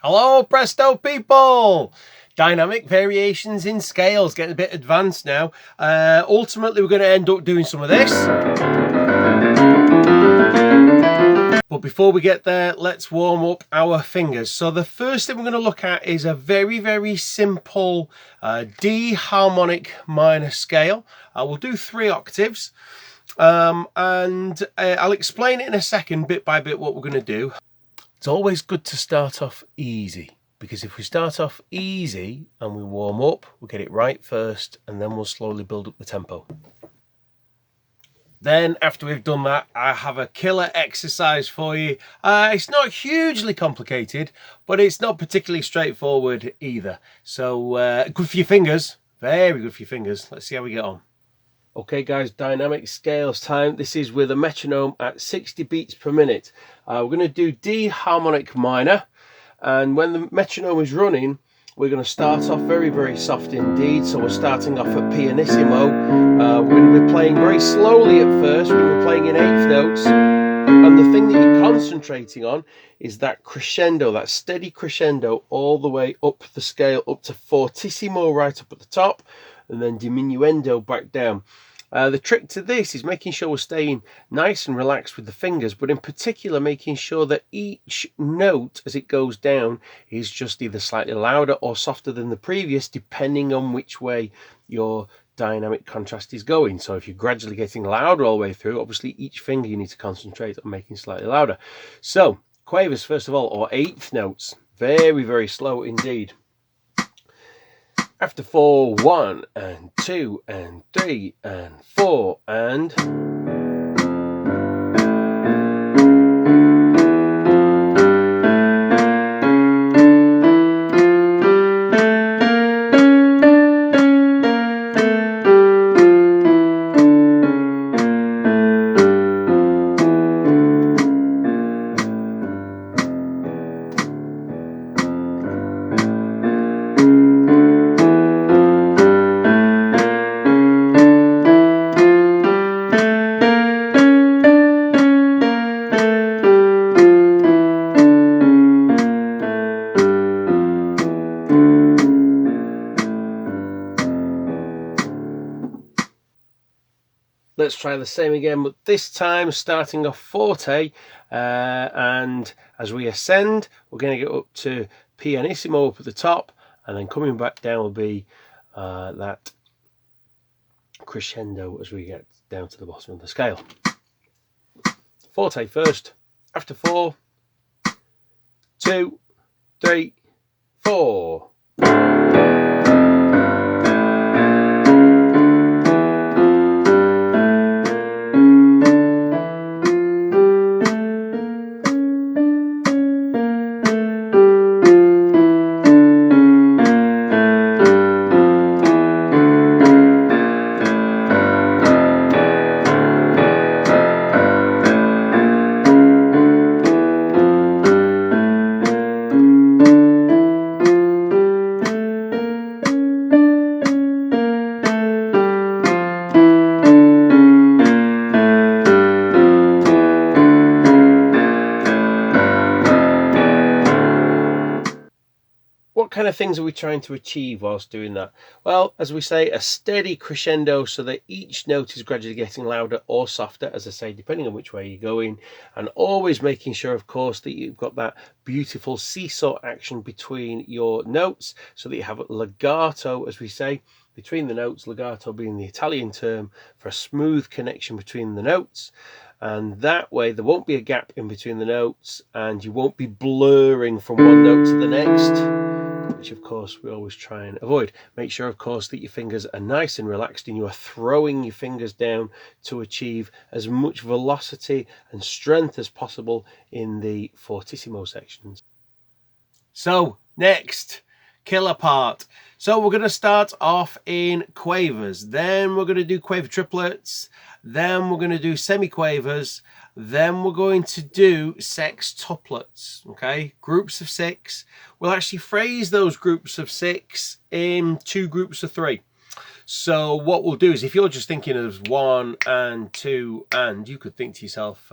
Hello presto people! Dynamic variations in scales, getting a bit advanced now. Ultimately we're going to end up doing some of this. But before we get there, let's warm up our fingers. So the first thing we're going to look at is a very simple D harmonic minor scale. We'll do 3 octaves. And I'll explain it in a second, bit by bit, what we're going to do. It's always good to start off easy, because if we start off easy and we warm up, we'll get it right first, and then we'll slowly build up the tempo. Then after we've done that, I have a killer exercise for you. It's not hugely complicated, but it's not particularly straightforward either. So good for your fingers, very good for your fingers. Let's see how we get on. Okay guys, dynamic scales time. This is with a metronome at 60 beats per minute. We're going to do D harmonic minor, and when the metronome is running, we're going to start off very soft indeed. So we're starting off at pianissimo. We're going to be playing very slowly at first. We're going to be playing in 8th notes, and the thing that you're concentrating on is that crescendo, that steady crescendo all the way up the scale, up to fortissimo right up at the top, and then diminuendo back down. The trick to this is making sure we're staying nice and relaxed with the fingers, but in particular making sure that each note as it goes down is just either slightly louder or softer than the previous, depending on which way your dynamic contrast is going. So if you're gradually getting louder all the way through, obviously each finger you need to concentrate on making slightly louder. So quavers first of all, or 8th notes, very slow indeed. After 4, 1 and 2 and 3 and 4 and... Let's try the same again, but this time starting off forte, and as we ascend, we're going to get up to pianissimo up at the top, and then coming back down will be that crescendo as we get down to the bottom of the scale. Forte first, after 4, 2, 3, 4. What kind of things are we trying to achieve whilst doing that? Well, as we say, a steady crescendo so that each note is gradually getting louder or softer, as I say, depending on which way you're going, and always making sure, of course, that you've got that beautiful seesaw action between your notes so that you have legato, as we say, between the notes, legato being the Italian term for a smooth connection between the notes. And that way there won't be a gap in between the notes, and you won't be blurring from one note to the next, which of course we always try and avoid. Make sure, of course, that your fingers are nice and relaxed and you are throwing your fingers down to achieve as much velocity and strength as possible in the fortissimo sections. So next, killer part. So we're going to start off in quavers, then we're going to do quaver triplets, then we're going to do semi-quavers, then we're going to do sextuplets, okay? Groups of 6. We'll actually phrase those groups of 6 in 2 groups of 3. So what we'll do is, if you're just thinking of 1 and 2 and, you could think to yourself,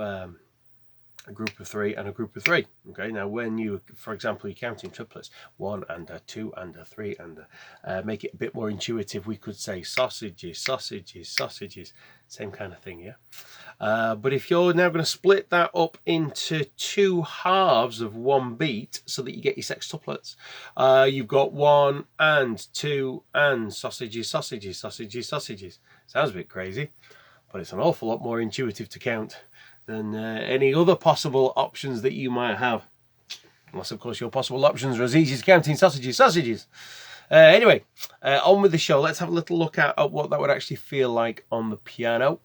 a group of 3 and a group of 3. Okay, now when you, for example, you're counting triplets, 1 and a 2 and a 3 and make it a bit more intuitive, we could say sausages, sausages, sausages, same kind of thing, yeah. But if you're now going to split that up into 2 halves of 1 beat so that you get your sextuplets, you've got 1 and 2 and sausages, sausages, sausages, sausages. Sounds a bit crazy, but it's an awful lot more intuitive to count than any other possible options that you might have. Unless, of course, your possible options are as easy as counting sausages, sausages. Anyway, on with the show. Let's have a little look at what that would actually feel like on the piano.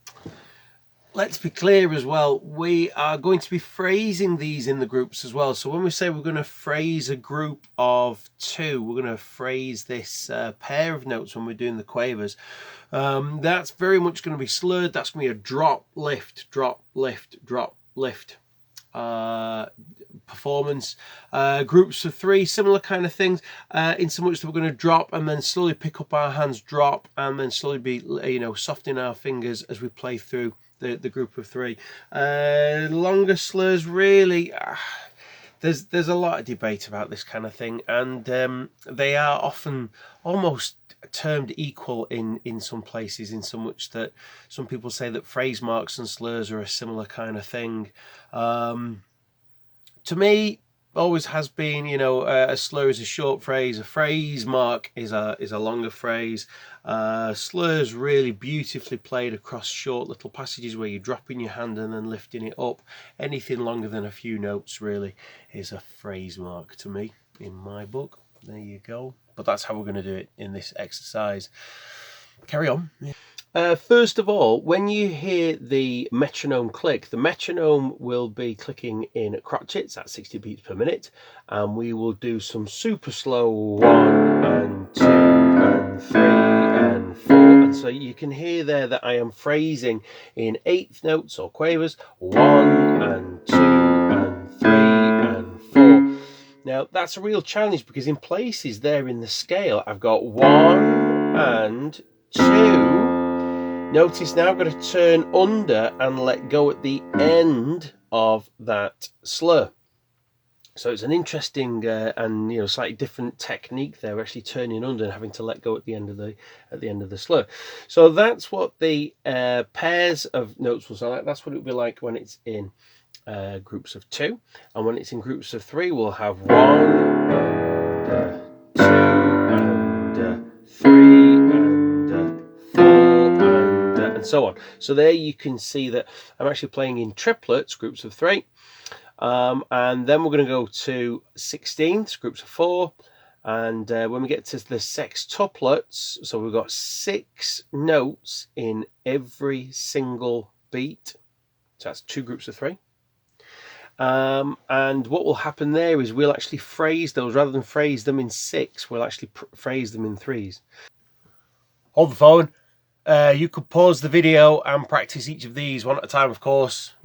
Let's be clear as well, we are going to be phrasing these in the groups as well. So when we say we're going to phrase a group of 2, we're going to phrase this pair of notes when we're doing the quavers. That's very much going to be slurred. That's going to be a drop, lift, drop, lift, drop, lift performance. Groups of 3, similar kind of things, in so much that we're going to drop and then slowly pick up our hands, drop, and then slowly be, softening our fingers as we play through the group of 3. Longer slurs, really, there's a lot of debate about this kind of thing, and they are often almost termed equal in some places, in so much that some people say that phrase marks and slurs are a similar kind of thing. To me, always has been, a slur is a short phrase, a phrase mark is a longer phrase. Slurs really beautifully played across short little passages where you're dropping your hand and then lifting it up. Anything longer than a few notes really is a phrase mark to me, in my book. There you go. But that's how we're going to do it in this exercise. Carry on. First of all, when you hear the metronome click, the metronome will be clicking in crotchets at 60 beats per minute, and we will do some super slow 1 and 2 and 3 and 4, and so you can hear there that I am phrasing in 8th notes or quavers, 1 and 2 and 3 and 4. Now that's a real challenge because in places there in the scale I've got 1 and 2. Notice now I've got to turn under and let go at the end of that slur. So it's an interesting and slightly different technique there. We're actually turning under and having to let go at the end of the slur. So that's what the pairs of notes will sound like. That's what it will be like when it's in groups of 2, and when it's in groups of 3, we'll have 1 and 2 and 3 and 4 and so on. So there you can see that I'm actually playing in triplets, groups of 3, and then we're going to go to 16ths, groups of 4, and when we get to the sextuplets, so we've got 6 notes in every single beat, so that's 2 groups of 3. And what will happen there is we'll actually phrase those, rather than phrase them in 6, we'll actually phrase them in 3s. Hold the phone. You could pause the video and practice each of these one at a time, of course,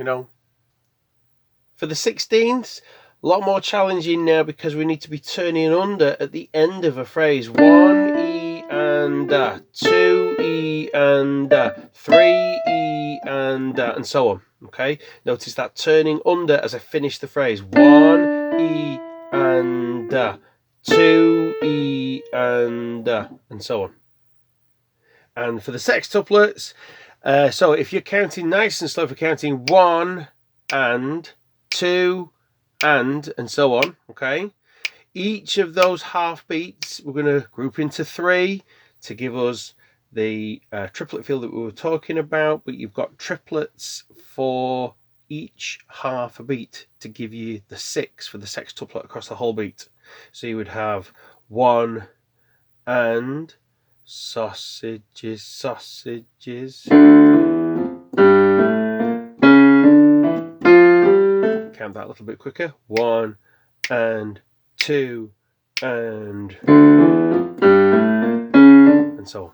For the 16ths, a lot more challenging now because we need to be turning under at the end of a phrase. 1 E and 2 E and 3 E and so on. Okay, notice that turning under as I finish the phrase. 1 E and 2 E and so on. And for the sextuplets, so if you're counting nice and slow, for counting 1 and 2 and so on, okay, each of those half beats we're going to group into 3 to give us the triplet feel that we were talking about, but you've got triplets for each half a beat to give you the 6 for the sextuplet across the whole beat. So you would have 1 and sausages, sausages. Count that a little bit quicker. 1 and 2 and so on.